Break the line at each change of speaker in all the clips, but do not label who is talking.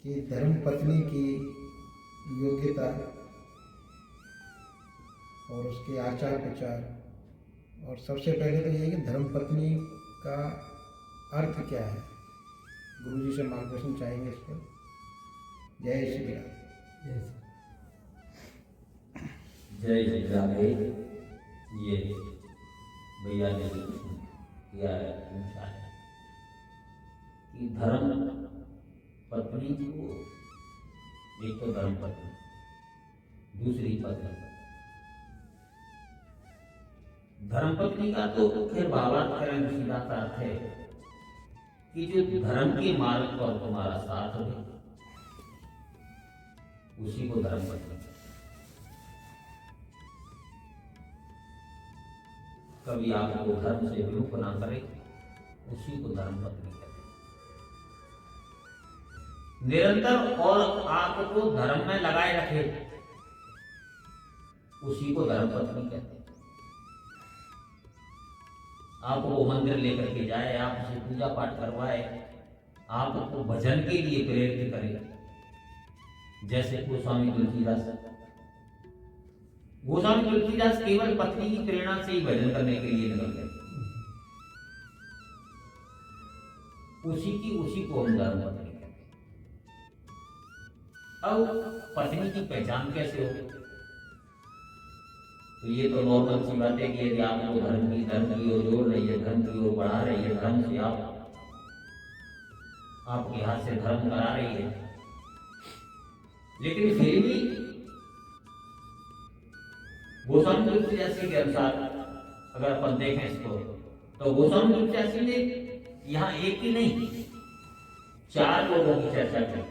कि धर्म पत्नी की योग्यता और उसके आचार विचार, और सबसे पहले तो ये है कि धर्म पत्नी का अर्थ क्या है। गुरु जी से मार्गदर्शन चाहेंगे इस पर। जय श्री राम।
जय श्री राम। ये भैया ने किया है कि धर्म पत्नी को, एक तो धर्म पत्नी, दूसरी पत्नी। धर्म पत्नी का तो फिर भावार्थ करें, सीधा सा अर्थ है कि जो धर्म के मार्ग पर तुम्हारा साथ दे, उसी को धर्म पत्नी। कभी आपको धर्म से विमुख ना करे, उसी को धर्म पत्नी कहते हैं। निरंतर और आपको धर्म में लगाए रखे, उसी को धर्म पत्नी कहते हैं। आपको मंदिर लेकर के जाए, आपसे पूजा पाठ करवाए, आपको भजन के लिए प्रेरित करे, जैसे गोस्वामी तुलसीदास। गोस्वामी तुलसीदास केवल पत्नी की प्रेरणा से ही भजन करने के लिए निकल गए। उसी को हम धर्म पत्नी कहते हैं। अब पत्नी की पहचान कैसे हो? तो ये तो नॉर्मल सी बात है कि यदि आपको धर्म की ओर जोड़ रही है, धर्म की ओर बढ़ा रही है, धर्म से आपके हाथ से धर्म करा रही है, लेकिन फिर भी गोस्वामी तुलसीदास के अनुसार अगर अपन देखें इसको, तो गोस्वामी तुलसीदास ने यहाँ एक ही नहीं, 4 लोगों की चर्चा की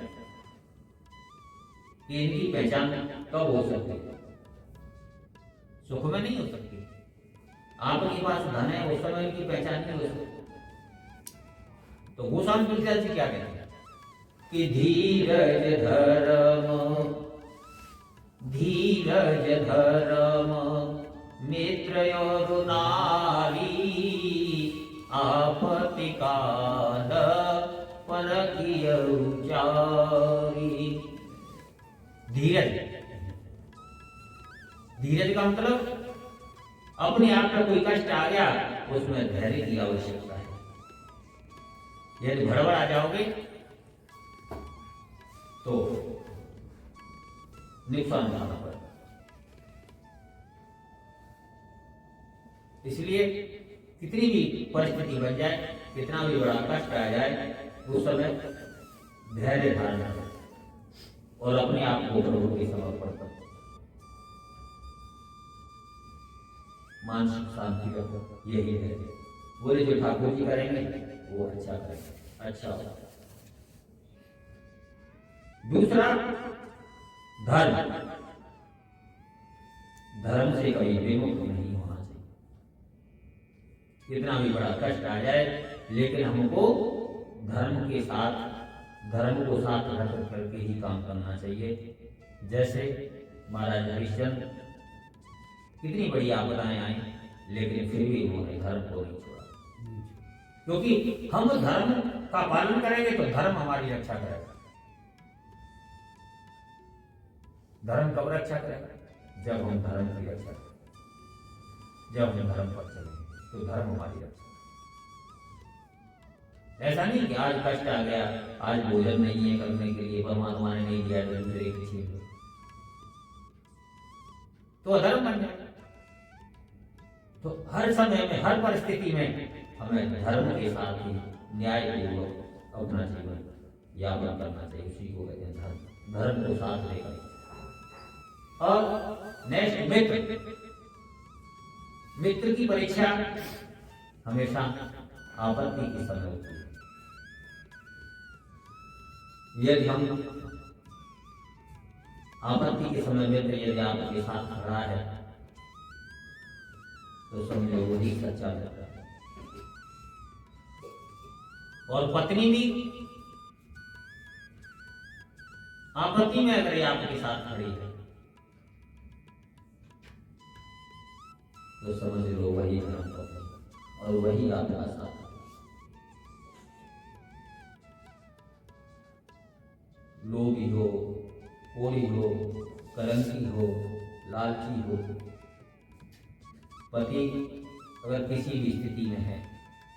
कि इनकी पहचान कब हो सकती है। सुख में नहीं हो सकती। आपके पास धन है, उस समय इनकी पहचान नहीं हो सकती। तो गोस्वामी तुलसीदास जी क्या कहते हैं कि धीरज धर्म मित्र और नारी, आपत्ति काल परखिय उचारी। धीरज का मतलब अपने आप में कोई कष्ट आ गया, उसमें धैर्य की आवश्यकता है। यदि भड़बड़ा जाओगे तो नुकसान उठाना पड़ेगा। इसलिए कितनी भी परिस्थिति बन जाए, कितना भी बड़ा कष्ट आ जाए, उस समय धैर्य धारण करें और अपने आप को प्रभु के समर्पण करें। मानसिक शांति का यही है। बोले जो ठाकुर जी करेंगे वो अच्छा करेंगे, अच्छा होगा। दूसरा, धर्म से कभी विमुख नहीं होना चाहिए। कितना भी बड़ा कष्ट आ जाए, लेकिन हमको धर्म को साथ रख करके ही काम करना चाहिए। जैसे महाराज हरिश्चंद्र, कितनी बड़ी आपदाएं आई, लेकिन फिर भी उन्होंने धर्म को नहीं छोड़ा। क्योंकि हम धर्म का पालन करेंगे तो धर्म हमारी रक्षा करेगा। धर्म कब रक्षा करेगा? जब हम धर्म की रक्षा करें, जब हम धर्म पर चलेंगे तो धर्म हमारी रक्षा। ऐसा नहीं कि आज कष्ट आ गया, आज भोजन नहीं है करने के लिए, परमात्मा ने नहीं दिया, दूसरे की छीन लो, तो अधर्म बन जाए। तो हर समय में, हर परिस्थिति में हमें धर्म के साथ ही न्यायपूर्वक अपना जीवन यापन करना चाहिए। उसी को कहते हैं धर्म को साथ लेकर। और नेक्स्ट, मित्र की परीक्षा हमेशा आपत्ति के समय होती है। यदि हम आपत्ति के समय मित्र यदि आपके साथ खड़ा है, तो समझो वही सच्चा मित्र है। और पत्नी भी आपत्ति में अगर आपके साथ खड़ी है, तो समझ लो वही धर्म पत्नी और वही आपका साथ। लोभी हो, कोढ़ी हो, कलंकी हो, लालची हो, पति अगर किसी भी स्थिति में है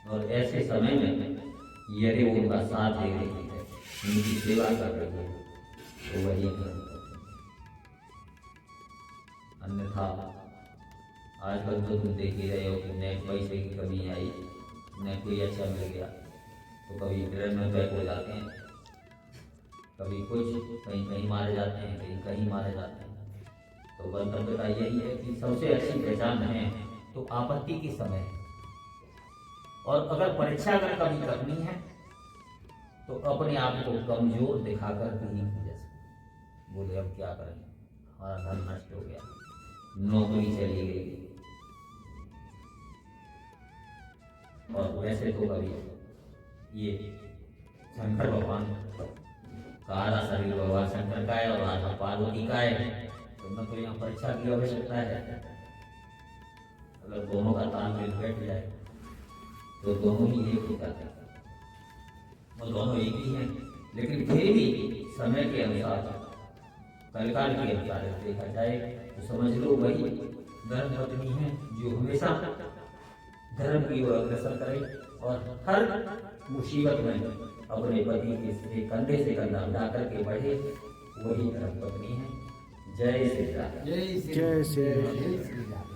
और ऐसे समय में यदि वो उनका साथ दे रही है, उनकी सेवा कर रही है, तो वही धर्म पत्नी। अन्यथा आजकल तो तुम देख ही रहे हो कि न पैसे की कमी आई, न कोई अच्छा मिल गया, तो कभी ट्रेन में बैक हो जाते हैं, कभी कुछ कहीं कहीं मारे जाते हैं, कहीं कहीं मारे जाते हैं। तो गंतव्य का यही है कि सबसे अच्छी पहचान है तो आपत्ति के समय है। और अगर परीक्षा अगर कभी करनी है तो अपने आप को कमजोर दिखाकर भी नहीं की जा सकती। बोले अब क्या करें, हमारा धन नष्ट हो गया, नौकरी चली गई, और वैसे तो कभी ये शंकर भगवान का आधा शरीर भगवान शंकर का है और आधा पार्वती का है, तो न तो यहाँ परीक्षा की आवश्यकता है। अगर दोनों का तालमेल बैठ जाए तो दोनों ही एक हो जाते हैं, वो दोनों एक ही हैं, लेकिन फिर भी समय के अनुसार, कलकाल के अनुसार देखा जाए तो समझ लो वही धर्म पत्नी है जो हमेशा धर्म की ओर अग्रसर करे और हर मुसीबत में अपने पति के कंधे से कंधा मिला करके बढ़े, वही धर्म पत्नी है। जय श्री राम।
जय श्री राम।